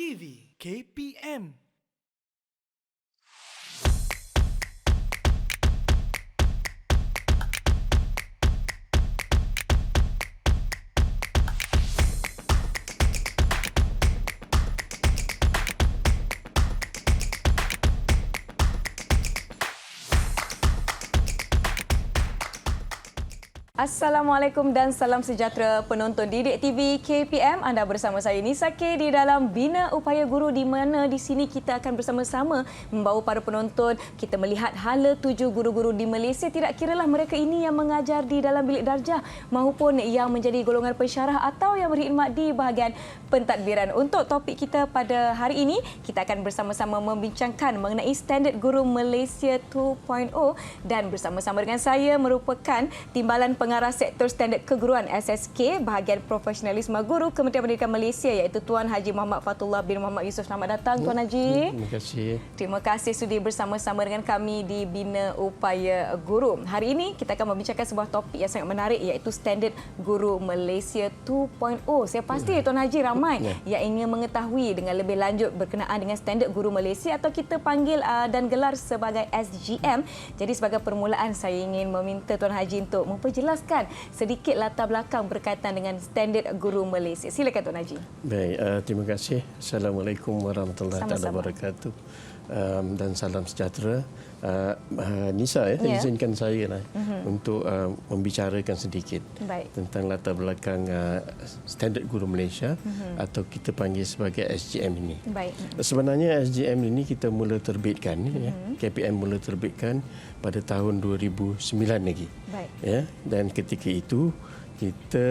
TV KPM. Assalamualaikum dan salam sejahtera penonton Didik TV KPM. Anda bersama saya Nisa K di dalam Bina Upaya Guru, di mana di sini kita akan bersama-sama membawa para penonton kita melihat hala tuju guru-guru di Malaysia. Tidak kiralah mereka ini yang mengajar di dalam bilik darjah maupun yang menjadi golongan pensyarah atau yang berkhidmat di bahagian pentadbiran. Untuk topik kita pada hari ini, kita akan bersama-sama membincangkan mengenai standard guru Malaysia 2.0 dan bersama-sama dengan saya merupakan Timbalan Pengarah Sektor Standard Keguruan SSK bahagian Profesionalisme Guru Kementerian Pendidikan Malaysia, iaitu Tuan Haji Muhammad Fathullah bin Muhammad Yusof. Selamat datang Tuan Haji. Terima kasih. Terima kasih sudi bersama-sama dengan kami di Bina Upaya Guru. Hari ini kita akan membincangkan sebuah topik yang sangat menarik, iaitu Standard Guru Malaysia 2.0. Saya pasti Tuan Haji ramai yang ingin mengetahui dengan lebih lanjut berkenaan dengan Standard Guru Malaysia atau kita panggil dan gelar sebagai SGM. Jadi sebagai permulaan saya ingin meminta Tuan Haji untuk memperjelaskan sedikit latar belakang berkaitan dengan Standard Guru Malaysia. Silakan Tuan Haji. Baik, terima kasih. Assalamualaikum warahmatullahi wabarakatuh. Dan salam sejahtera. Nisa, izinkan saya untuk membicarakan sedikit tentang latar belakang Standard Guru Malaysia atau kita panggil sebagai SGM ini. Baik. Sebenarnya SGM ini kita mula terbitkan, KPM mula terbitkan pada tahun 2009 lagi. Baik. Ya, dan ketika itu kita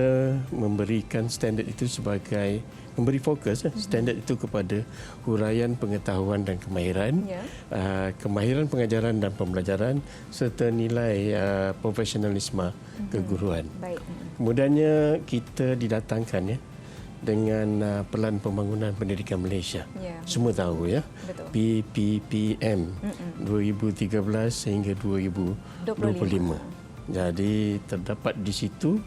memberikan standard itu sebagai memberi fokus standard itu kepada huraian pengetahuan dan kemahiran, kemahiran pengajaran dan pembelajaran serta nilai profesionalisme keguruan. Baik. Kemudiannya kita didatangkan dengan Pelan Pembangunan Pendidikan Malaysia. Semua tahu Betul. PPPM 2013 sehingga 2025. Jadi terdapat di situ,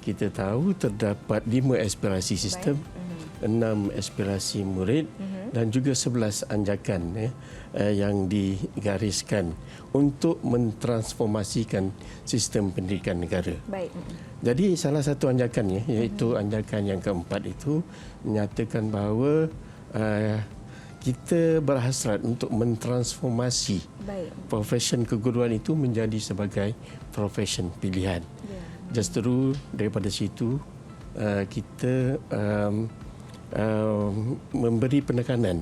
kita tahu terdapat 5 aspirasi sistem, 6 aspirasi murid dan juga 11 anjakan yang digariskan untuk mentransformasikan sistem pendidikan negara. Baik. Jadi salah satu anjakannya, iaitu anjakan yang keempat itu menyatakan bahawa kita berhasrat untuk mentransformasi profession keguruan itu menjadi sebagai profession pilihan. Justeru daripada situ kita memberi penekanan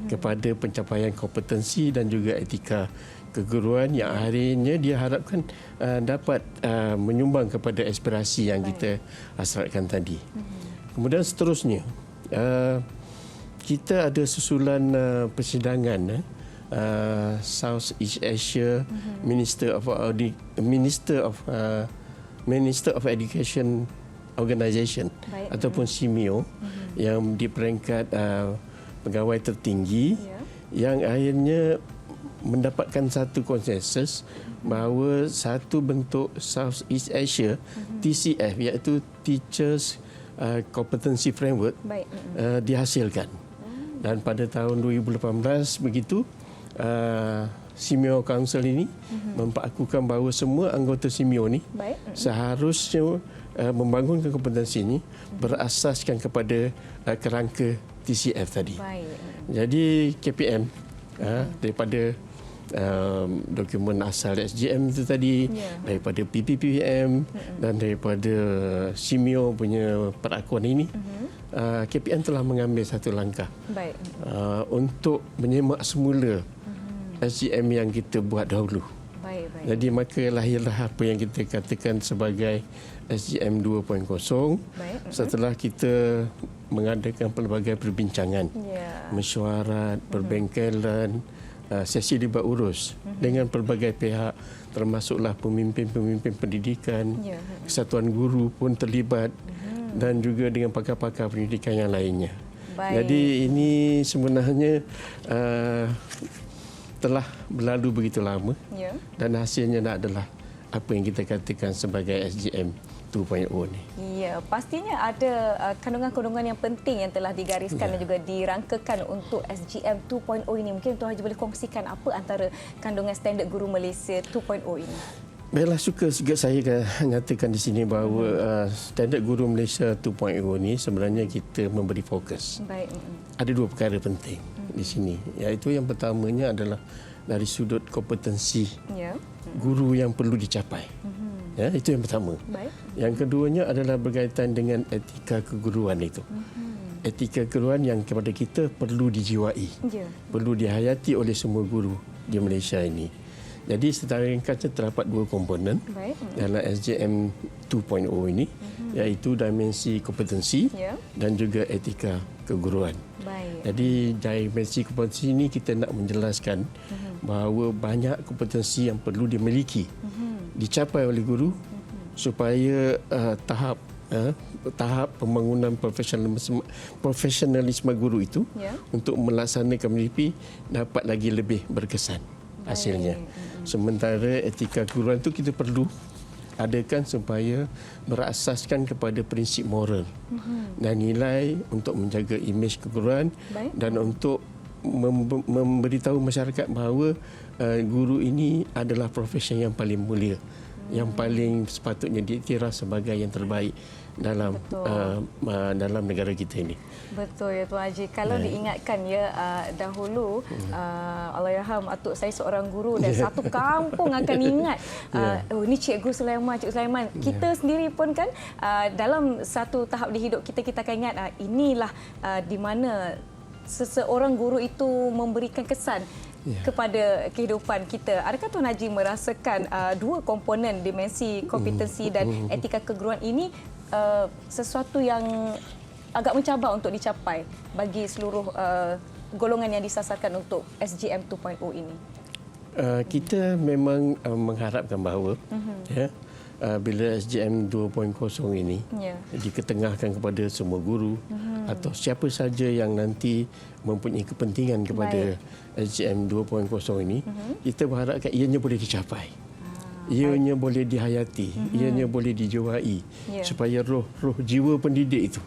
kepada pencapaian kompetensi dan juga etika keguruan yang akhirnya diharapkan dapat menyumbang kepada aspirasi yang kita hasratkan tadi. Kemudian seterusnya, kita ada susulan persidangan South East Asia Minister of Education Organisation ataupun SIMIO yang di peringkat pegawai tertinggi yang akhirnya mendapatkan satu konsensus bahawa satu bentuk South East Asia TCF, iaitu Teachers Competency Framework dihasilkan. Dan pada tahun 2018 begitu, SIMIO Council ini mempakukan bahawa semua anggota SIMIO ini seharusnya membangunkan kompetensi ini berasaskan kepada kerangka TCF tadi. Jadi KPM daripada dokumen asal SGM itu tadi, daripada PPPM dan daripada SIMIO punya perakuan ini, KPM telah mengambil satu langkah untuk menyemak semula SGM yang kita buat dahulu. Jadi maka lahirlah apa yang kita katakan sebagai SGM 2.0 setelah kita mengadakan pelbagai perbincangan, mesyuarat, perbengkelan, sesi libat urus dengan pelbagai pihak, termasuklah pemimpin-pemimpin pendidikan, kesatuan guru pun terlibat dan juga dengan pakar-pakar pendidikan yang lainnya. Jadi ini sebenarnya telah berlalu begitu lama dan hasilnya adalah apa yang kita katakan sebagai SGM 2.0 ni. Ya, pastinya ada kandungan-kandungan yang penting yang telah digariskan dan juga dirangkakan untuk SGM 2.0 ini. Mungkin Tuan Haji boleh kongsikan apa antara kandungan standard guru Malaysia 2.0 ini? Baiklah, suka juga saya nyatakan di sini bahawa standard guru Malaysia 2.0 ni sebenarnya kita memberi fokus. Baik. Ada dua perkara penting di sini, iaitu yang pertamanya adalah dari sudut kompetensi guru yang perlu dicapai. Ya, itu yang pertama. Baik. Yang keduanya adalah berkaitan dengan etika keguruan itu. Etika keguruan yang kepada kita perlu dijiwai, perlu dihayati oleh semua guru di Malaysia ini. Jadi secara ringkasnya terdapat dua komponen dalam SGM 2.0 ini, iaitu dimensi kompetensi dan juga etika keguruan. Baik. Jadi dimensi kompetensi ini kita nak menjelaskan bahawa banyak kompetensi yang perlu dimiliki, dicapai oleh guru supaya tahap pembangunan profesionalisme guru itu untuk melaksanakan MDP dapat lagi lebih berkesan hasilnya. Sementara etika keguruan itu kita perlu adakan supaya berasaskan kepada prinsip moral dan nilai untuk menjaga imej keguruan dan untuk memberitahu masyarakat bahawa guru ini adalah profesi yang paling mulia, yang paling sepatutnya diiktiraf sebagai yang terbaik dalam dalam negara kita ini. Betul ya Tuan Haji. Kalau diingatkan dahulu Allahyarham atuk saya seorang guru dan satu kampung akan ingat ini Cikgu Sulaiman, Cikgu Sulaiman. Kita sendiri pun kan dalam satu tahap di hidup kita akan ingat inilah di mana seseorang guru itu memberikan kesan kepada kehidupan kita. Adakah Tuan Haji merasakan dua komponen dimensi kompetensi dan etika keguruan ini sesuatu yang agak mencabar untuk dicapai bagi seluruh golongan yang disasarkan untuk SGM 2.0 ini? Kita memang mengharapkan bahawa bila SGM 2.0 ini diketengahkan kepada semua guru atau siapa saja yang nanti mempunyai kepentingan kepada SGM 2.0 ini, kita berharapkan ianya boleh dicapai. Ianya boleh dihayati, ianya boleh dijiwai supaya roh jiwa pendidik itu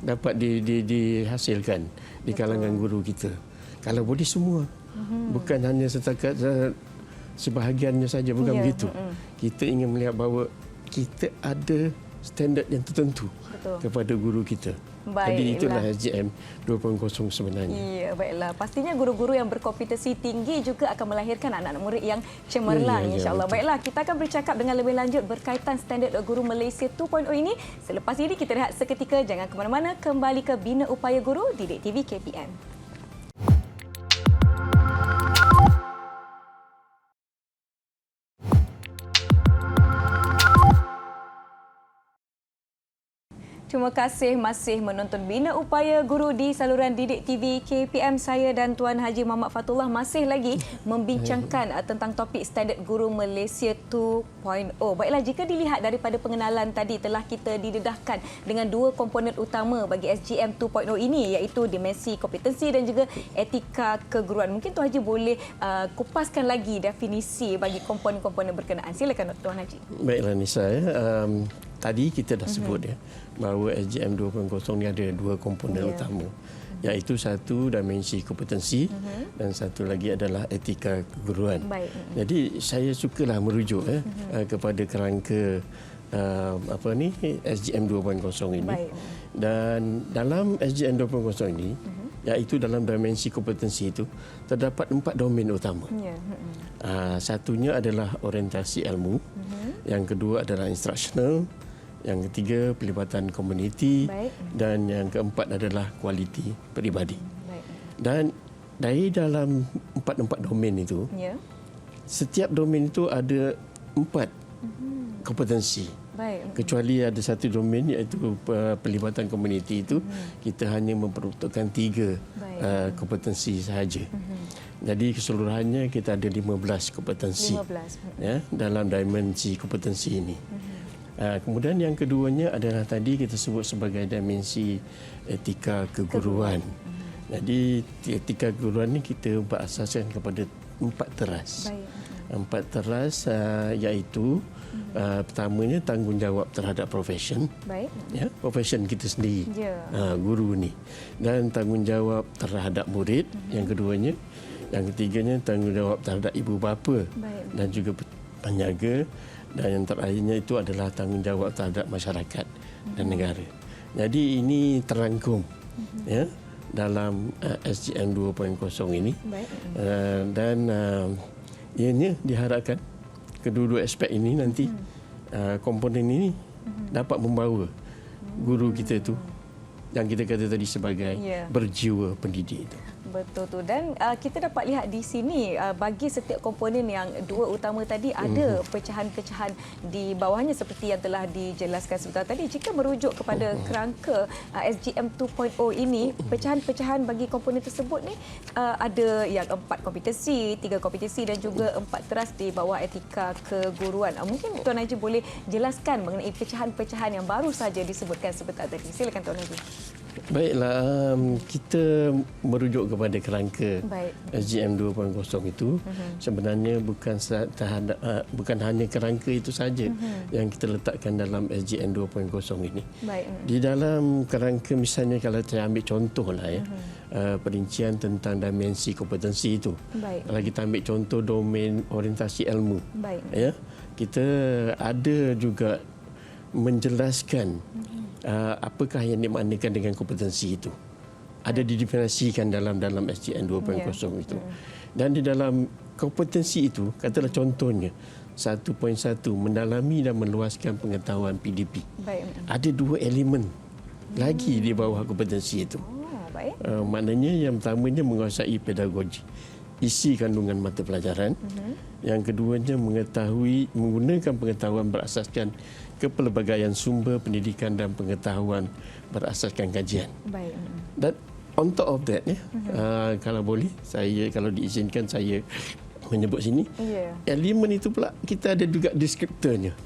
dapat dihasilkan di kalangan guru kita. Kalau boleh semua, bukan hanya setakat sebahagiannya saja, bukan begitu. Kita ingin melihat bahawa kita ada standard yang tertentu kepada guru kita. Jadi itulah SGM 2.0 sebenarnya. Ya, baiklah. Pastinya guru-guru yang berkompetensi tinggi juga akan melahirkan anak-anak murid yang cemerlang, insya-Allah. Baiklah, kita akan bercakap dengan lebih lanjut berkaitan standard guru Malaysia 2.0 ini. Selepas ini kita rehat seketika, jangan ke mana-mana, kembali ke Bina Upaya Guru Didik TV KPM. Terima kasih masih menonton Bina Upaya Guru di saluran Didik TV KPM. Saya dan Tuan Haji Muhammad Fatullah masih lagi membincangkan tentang topik standard guru Malaysia 2.0. Baiklah, jika dilihat daripada pengenalan tadi, telah kita didedahkan dengan dua komponen utama bagi SGM 2.0 ini, iaitu dimensi kompetensi dan juga etika keguruan. Mungkin Tuan Haji boleh kupaskan lagi definisi bagi komponen-komponen berkenaan. Silakan Tuan Haji. Baiklah Nisa, tadi kita dah sebut bahawa SGM 2.0 ni ada dua komponen utama, iaitu satu dimensi kompetensi dan satu lagi adalah etika keguruan. Jadi saya sukalah merujuk kepada kerangka SGM 2.0 ini. Dan dalam SGM 2.0 ini, iaitu dalam dimensi kompetensi itu terdapat 4 domain utama. Satunya adalah orientasi ilmu, yang kedua adalah instructional, yang ketiga pelibatan komuniti, dan yang keempat adalah kualiti peribadi. Dan dari dalam empat domain itu, setiap domain itu ada 4 kompetensi. Kecuali ada satu domain, iaitu pelibatan komuniti itu, kita hanya memperuntukkan 3 kompetensi sahaja. Jadi keseluruhannya kita ada 15 kompetensi dalam dimensi kompetensi ini. Kemudian yang keduanya adalah tadi kita sebut sebagai dimensi etika keguruan. Jadi etika keguruan ini kita berasaskan kepada 4 teras. 4 teras iaitu pertamanya tanggungjawab terhadap profesion. Baik. Ya, profesion kita sendiri. Ya. Guru ni. Dan tanggungjawab terhadap murid yang keduanya. Yang ketiganya tanggungjawab terhadap ibu bapa. Baik. Dan juga penjaga. Dan yang terakhirnya itu adalah tanggungjawab terhadap masyarakat dan negara. Jadi ini terangkum ya dalam SGM 2.0 ini. Baik. Dan ianya diharapkan kedua-dua aspek ini nanti komponen ini dapat membawa guru kita itu yang kita kata tadi sebagai berjiwa pendidik itu. Betul tu. Dan kita dapat lihat di sini bagi setiap komponen yang dua utama tadi ada pecahan-pecahan di bawahnya seperti yang telah dijelaskan sebentar tadi. Jika merujuk kepada kerangka SGM 2.0 ini, pecahan-pecahan bagi komponen tersebut ni ada yang 4 kompetensi, 3 kompetensi dan juga 4 teras di bawah etika keguruan. Mungkin Tuan Haji boleh jelaskan mengenai pecahan-pecahan yang baru saja disebutkan sebentar tadi. Silakan Tuan Haji. Baiklah, kita merujuk kepada kerangka SGM 2.0 itu sebenarnya bukan hanya kerangka itu saja yang kita letakkan dalam SGM 2.0 ini. Di dalam kerangka misalnya kalau saya ambil contohlah ya, perincian tentang dimensi kompetensi itu. Kalau kita ambil contoh domain orientasi ilmu. Ya, kita ada juga menjelaskan apakah yang dimaknakan dengan kompetensi itu. Ada didefinisikan dalam SGM 2.0 itu. Dan di dalam kompetensi itu, katalah contohnya 1.1 mendalami dan meluaskan pengetahuan PDP. Ada 2 elemen lagi di bawah kompetensi itu. Maknanya yang pertamanya menguasai pedagogi, isi kandungan mata pelajaran. Yang keduanya menggunakan pengetahuan berasaskan kepelbagaian sumber pendidikan dan pengetahuan berasaskan kajian. Dan on top of that kalau boleh kalau diizinkan saya menyebut sini, elemen itu pula kita ada juga deskriptornya.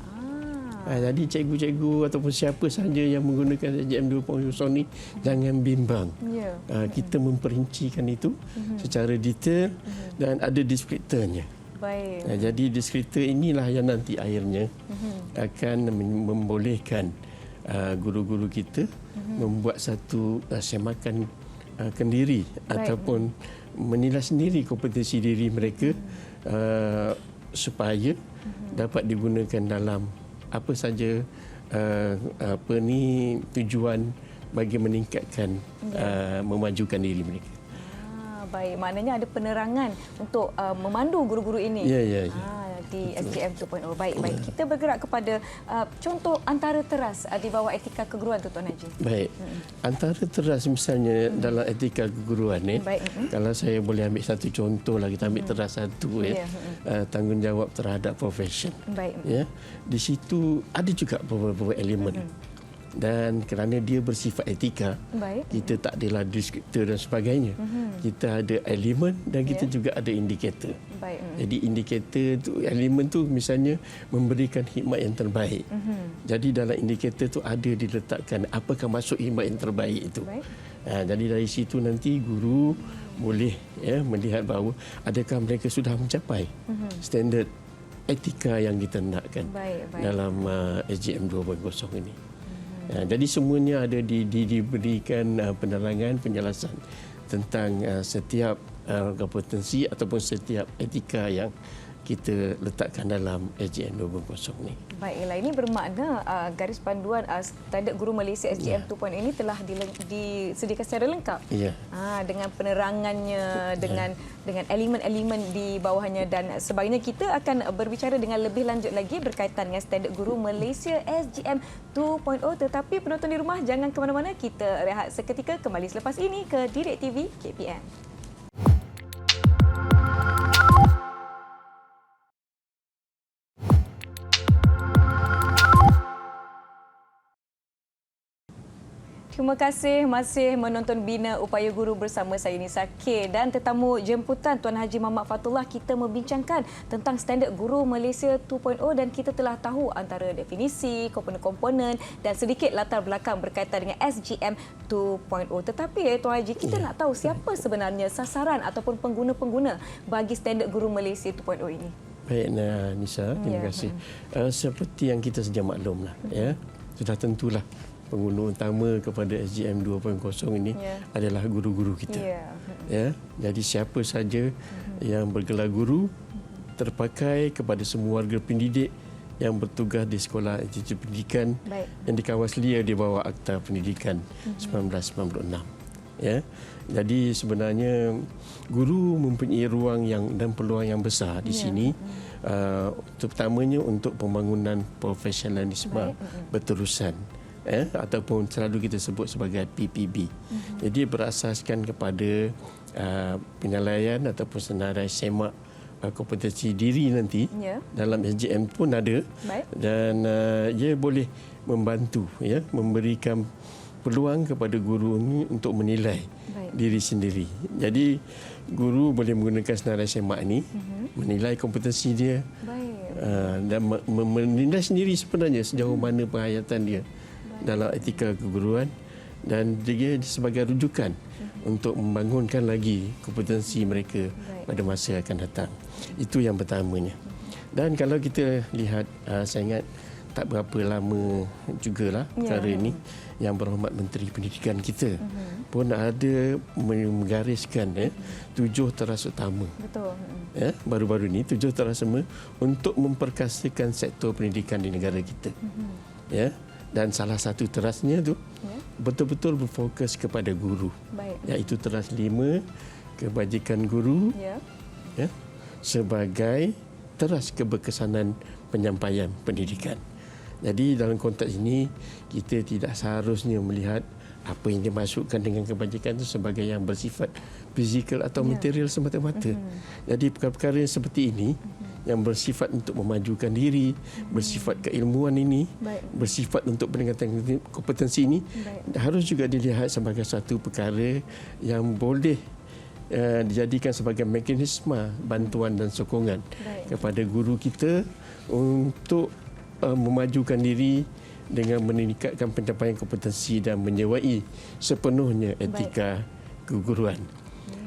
Jadi cikgu-cikgu ataupun siapa sahaja yang menggunakan SGM 2.0 ni jangan bimbang. Kita memperincikan itu secara detail dan ada deskriptornya. Jadi deskriptor inilah yang nanti akhirnya akan membolehkan guru-guru kita membuat satu semakan kendiri ataupun menilai sendiri kompetensi diri mereka supaya dapat digunakan dalam apa saja tujuan bagi meningkatkan memajukan diri mereka. Baik, maknanya ada penerangan untuk memandu guru-guru ini. Di SGM 2.0. Baik. Kita bergerak kepada contoh antara teras di bawah etika keguruan tu Tuan Haji. Baik. Antara teras misalnya dalam etika keguruan ni, kalau saya boleh ambil satu contoh lah, kita ambil teras satu tanggungjawab terhadap profesion. Ya. Di situ ada juga beberapa elemen. Dan kerana dia bersifat etika, kita tak adalah deskriptor dan sebagainya. Kita ada elemen dan kita juga ada indikator. Jadi indikator tu, elemen tu misalnya memberikan khidmat yang terbaik. Jadi dalam indikator tu ada diletakkan apakah maksud khidmat yang terbaik itu. Jadi dari situ nanti guru boleh melihat bahawa adakah mereka sudah mencapai standard etika yang kita nakkan dalam SGM 2.0 ini. Jadi semuanya ada diberikan penerangan, penjelasan tentang setiap kompetensi ataupun setiap etika yang kita letakkan dalam SGM 2.0 ni. Baiklah, ini bermakna garis panduan standard guru Malaysia SGM 2.0 ini telah disediakan secara lengkap. Dengan penerangannya, dengan elemen-elemen di bawahnya dan sebagainya. Kita akan berbicara dengan lebih lanjut lagi berkaitan dengan standard guru Malaysia SGM 2.0. Tetapi penonton di rumah jangan ke mana-mana, kita rehat seketika, kembali selepas ini ke Direct TV KPM. Terima kasih masih menonton Bina Upaya Guru bersama saya Nisa K dan tetamu jemputan Tuan Haji Muhammad Fathullah. Kita membincangkan tentang standard guru Malaysia 2.0 dan kita telah tahu antara definisi, komponen-komponen dan sedikit latar belakang berkaitan dengan SGM 2.0. Tetapi Tuan Haji, kita nak tahu siapa sebenarnya sasaran ataupun pengguna-pengguna bagi standard guru Malaysia 2.0 ini. Baik Nisa, terima kasih. Seperti yang kita sedia maklumlah, ya, sudah tentulah pengguna utama kepada SGM 2.0 ini adalah guru-guru kita. Ya, jadi siapa saja yang bergelar guru terpakai kepada semua warga pendidik yang bertugas di sekolah institusi pendidikan yang dikawal selia di bawah Akta Pendidikan 1996. Ya, jadi sebenarnya guru mempunyai ruang dan peluang yang besar di sini, terutamanya untuk pembangunan profesionalisme berterusan, ataupun selalu kita sebut sebagai PPB. Jadi berasaskan kepada penilaian ataupun senarai semak kompetensi diri nanti dalam SGM pun ada, dan ia boleh membantu, ya, memberikan peluang kepada guru ini untuk menilai diri sendiri. Jadi guru boleh menggunakan senarai semak ini menilai kompetensi dia dan menilai sendiri sebenarnya sejauh mana penghayatan dia dalam etika keguruan, dan dia sebagai rujukan untuk membangunkan lagi kompetensi mereka pada masa akan datang. Itu yang pertamanya. Dan kalau kita lihat, saya ingat tak berapa lama jugalah perkara ini, yang berhormat Menteri Pendidikan kita pun ada menggariskan 7 teras utama. Betul. Baru-baru ini 7 teras utama untuk memperkasakan sektor pendidikan di negara kita. Dan salah satu terasnya tu betul-betul berfokus kepada guru. Iaitu teras 5, kebajikan guru, sebagai teras keberkesanan penyampaian pendidikan. Jadi dalam konteks ini kita tidak seharusnya melihat apa yang dimasukkan dengan kebajikan itu sebagai yang bersifat fizikal atau material semata-mata. Jadi perkara-perkara seperti ini yang bersifat untuk memajukan diri, bersifat keilmuan ini, bersifat untuk peningkatan kompetensi ini, harus juga dilihat sebagai satu perkara yang boleh dijadikan sebagai mekanisme bantuan dan sokongan kepada guru kita untuk memajukan diri dengan meningkatkan pencapaian kompetensi dan menyewai sepenuhnya etika keguruan.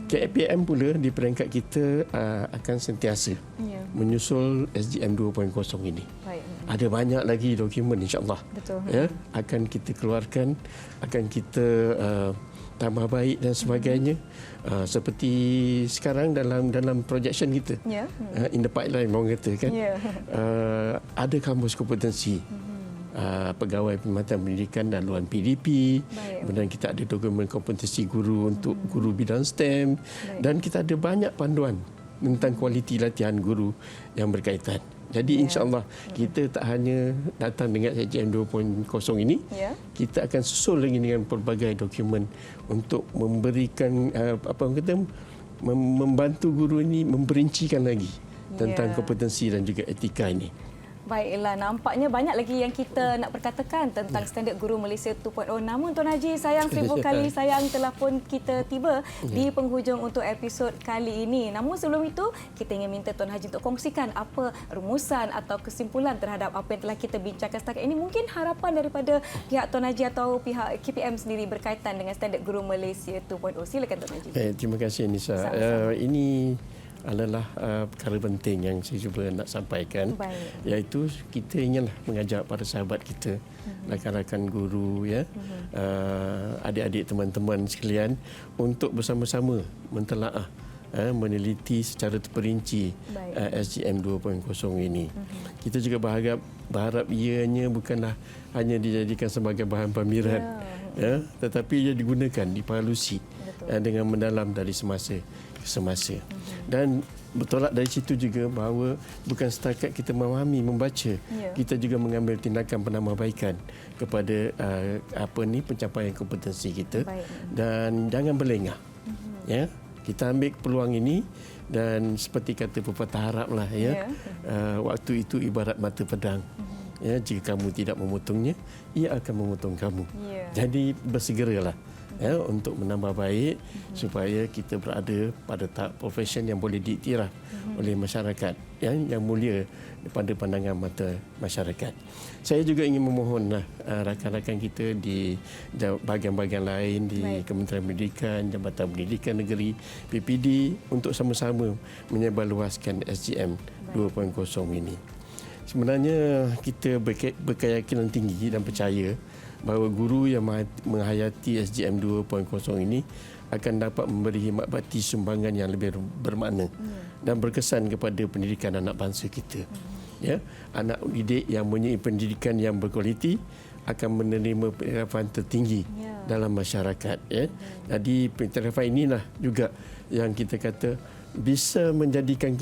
KPM pula di peringkat kita akan sentiasa menyusul SGM 2.0 ini. Ada banyak lagi dokumen, insya-Allah, akan kita keluarkan, akan kita tambah baik dan sebagainya. Seperti sekarang dalam projection kita, in the pipeline orang kata kan, ada kamus kompetensi pegawai perkhidmatan pendidikan dan luar PDP, kemudian kita ada dokumen kompetensi guru untuk guru bidang STEM, dan kita ada banyak panduan tentang kualiti latihan guru yang berkaitan. Jadi insya-Allah kita tak hanya datang dengan SGM 2.0 ini, kita akan susul lagi dengan pelbagai dokumen untuk memberikan membantu guru ini memperincikan lagi tentang kompetensi dan juga etika ini. Baiklah, nampaknya banyak lagi yang kita nak perkatakan tentang Standard Guru Malaysia 2.0. Namun Tuan Haji, sayang 1000 kali sayang telah pun kita tiba di penghujung untuk episod kali ini. Namun sebelum itu, kita ingin minta Tuan Haji untuk kongsikan apa rumusan atau kesimpulan terhadap apa yang telah kita bincangkan setakat ini. Mungkin harapan daripada pihak Tuan Haji atau pihak KPM sendiri berkaitan dengan Standard Guru Malaysia 2.0. Silakan Tuan Haji. Terima kasih Nisa. Ini adalah perkara penting yang saya cuba nak sampaikan, iaitu kita inginlah mengajak para sahabat kita, rakan-rakan guru, adik-adik teman-teman sekalian, untuk bersama-sama mentelaah, meneliti secara terperinci SGM 2.0 ini. Kita juga berharap ianya bukanlah hanya dijadikan sebagai bahan pameran, tetapi ia digunakan, dipalusi dengan mendalam dari semasa ke semasa. Dan bertolak dari situ juga bahawa bukan setakat kita memahami, membaca, kita juga mengambil tindakan penambahbaikan kepada pencapaian kompetensi kita. Dan jangan berlengah. Kita ambil peluang ini, dan seperti kata pepatah Arab lah, waktu itu ibarat mata pedang. Jika kamu tidak memotongnya, ia akan memotong kamu. Jadi bersegeralah untuk menambah baik supaya kita berada pada tahap profesion yang boleh diiktiraf oleh masyarakat yang mulia pada pandangan mata masyarakat. Saya juga ingin memohonlah rakan-rakan kita di bahagian-bahagian lain di Kementerian Pendidikan, Jabatan Pendidikan Negeri, PPD untuk sama-sama menyebarluaskan SGM 2.0 ini. Sebenarnya kita berkeyakinan tinggi dan percaya bahawa guru yang menghayati SGM 2.0 ini akan dapat memberi khidmat bakti sumbangan yang lebih bermakna dan berkesan kepada pendidikan anak bangsa kita. Ya, anak didik yang mempunyai pendidikan yang berkualiti akan menerima penyerapan tertinggi dalam masyarakat. Ya. Jadi penyerapan inilah juga yang kita kata bisa menjadikan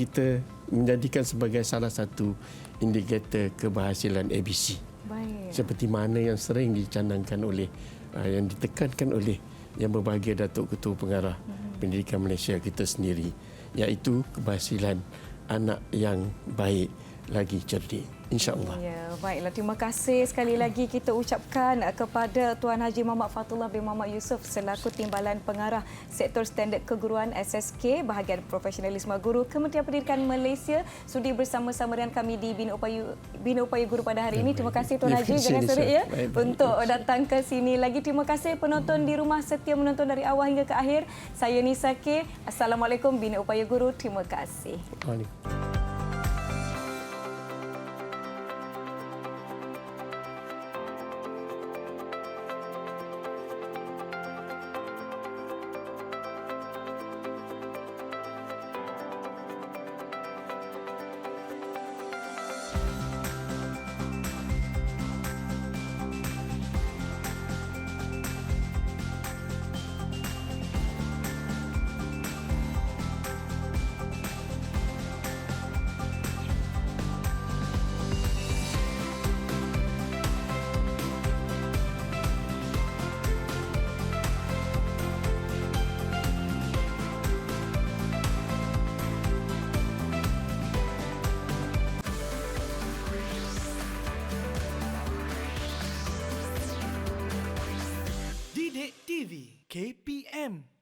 sebagai salah satu indikator keberhasilan ABC. Baik. Seperti mana yang sering dicanangkan oleh yang ditekankan oleh Yang Berbahagia Datuk Ketua Pengarah Pendidikan Malaysia kita sendiri, iaitu keberhasilan anak yang baik lagi cerdik, insya-Allah. Ya, baiklah, terima kasih sekali lagi kita ucapkan kepada Tuan Haji Muhammad Fathullah bin Muhammad Yusof selaku Timbalan Pengarah Sektor Standard Keguruan SSK Bahagian Profesionalisme Guru Kementerian Pendidikan Malaysia sudi bersama-sama dengan kami di Bina Upaya Guru pada hari ini. Terima kasih Tuan Haji jangan serik ya untuk datang ke sini lagi. Terima kasih penonton di rumah setia menonton dari awal hingga ke akhir. Saya Nisa K. Assalamualaikum Bina Upaya Guru. Terima kasih. Waalaikumsalam. Didik TV KPM